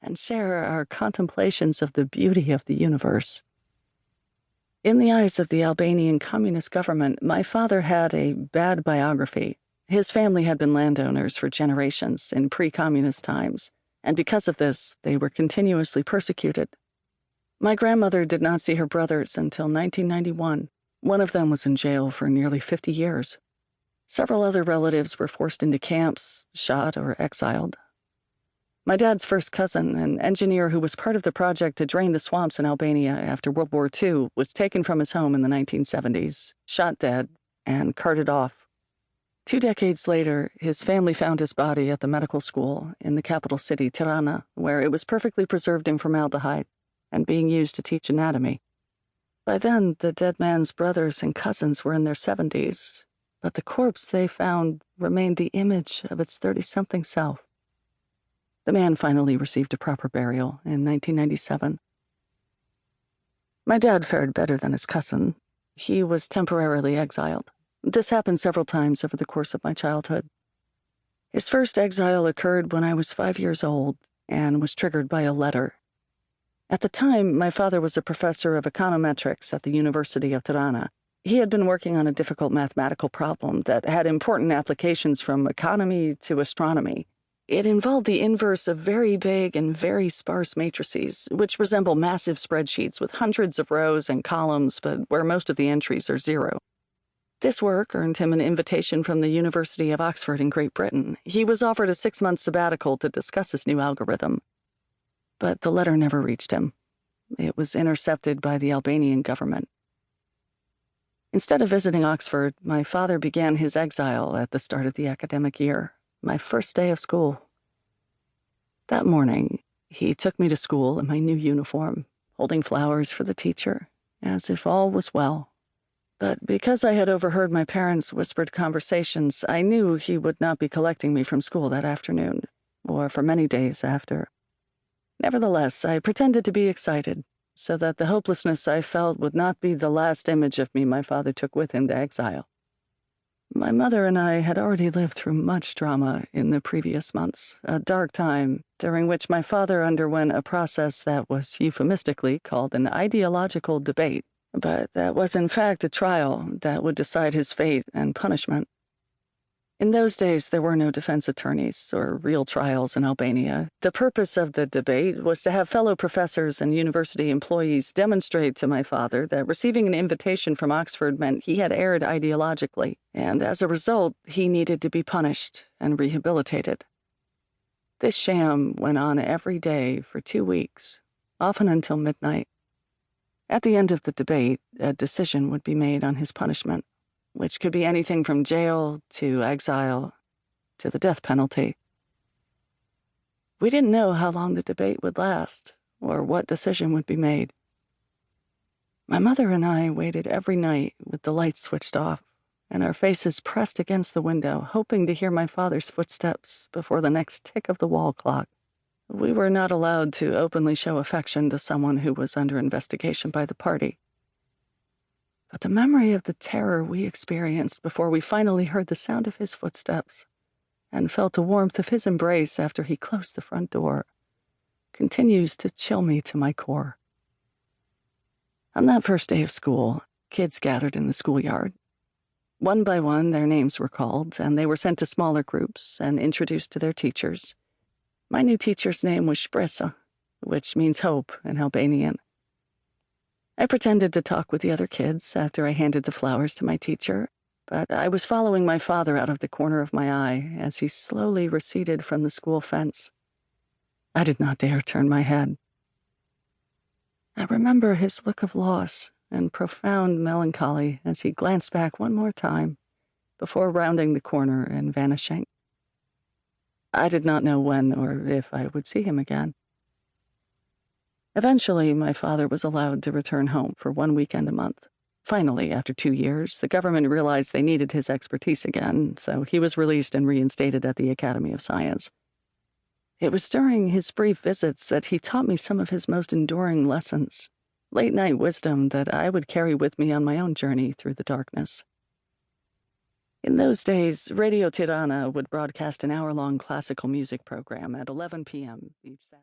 and share our contemplations of the beauty of the universe. In the eyes of the Albanian communist government, my father had a bad biography. His family had been landowners for generations in pre-communist times, and because of this, they were continuously persecuted. My grandmother did not see her brothers until 1991. One of them was in jail for nearly 50 years. Several other relatives were forced into camps, shot, or exiled. My dad's first cousin, an engineer who was part of the project to drain the swamps in Albania after World War II, was taken from his home in the 1970s, shot dead, and carted off. 2 decades later, his family found his body at the medical school in the capital city, Tirana, where it was perfectly preserved in formaldehyde and being used to teach anatomy. By then, the dead man's brothers and cousins were in their 70s, but the corpse they found remained the image of its 30-something self. The man finally received a proper burial in 1997. My dad fared better than his cousin. He was temporarily exiled. This happened several times over the course of my childhood. His first exile occurred when I was 5 years old and was triggered by a letter. At the time, my father was a professor of econometrics at the University of Tirana. He had been working on a difficult mathematical problem that had important applications from economy to astronomy. It involved the inverse of very big and very sparse matrices, which resemble massive spreadsheets with hundreds of rows and columns, but where most of the entries are zero. This work earned him an invitation from the University of Oxford in Great Britain. He was offered a 6-month sabbatical to discuss his new algorithm. But the letter never reached him. It was intercepted by the Albanian government. Instead of visiting Oxford, my father began his exile at the start of the academic year, my first day of school. That morning, he took me to school in my new uniform, holding flowers for the teacher, as if all was well. But because I had overheard my parents' whispered conversations, I knew he would not be collecting me from school that afternoon, or for many days after. Nevertheless, I pretended to be excited, so that the hopelessness I felt would not be the last image of me my father took with him to exile. My mother and I had already lived through much drama in the previous months, a dark time during which my father underwent a process that was euphemistically called an ideological debate, but that was in fact a trial that would decide his fate and punishment. In those days, there were no defense attorneys or real trials in Albania. The purpose of the debate was to have fellow professors and university employees demonstrate to my father that receiving an invitation from Oxford meant he had erred ideologically, and as a result, he needed to be punished and rehabilitated. This sham went on every day for 2 weeks, often until midnight. At the end of the debate, a decision would be made on his punishment, which could be anything from jail to exile to the death penalty. We didn't know how long the debate would last or what decision would be made. My mother and I waited every night with the lights switched off and our faces pressed against the window, hoping to hear my father's footsteps before the next tick of the wall clock. We were not allowed to openly show affection to someone who was under investigation by the party. But the memory of the terror we experienced before we finally heard the sound of his footsteps and felt the warmth of his embrace after he closed the front door continues to chill me to my core. On that first day of school, kids gathered in the schoolyard. One by one, their names were called, and they were sent to smaller groups and introduced to their teachers. My new teacher's name was Shpresa, which means hope in Albanian. I pretended to talk with the other kids after I handed the flowers to my teacher, but I was following my father out of the corner of my eye as he slowly receded from the school fence. I did not dare turn my head. I remember his look of loss and profound melancholy as he glanced back one more time before rounding the corner and vanishing. I did not know when or if I would see him again. Eventually, my father was allowed to return home for 1 weekend a month. Finally, after 2 years, the government realized they needed his expertise again, so he was released and reinstated at the Academy of Science. It was during his brief visits that he taught me some of his most enduring lessons, late-night wisdom that I would carry with me on my own journey through the darkness. In those days, Radio Tirana would broadcast an hour-long classical music program at 11 p.m. each Saturday.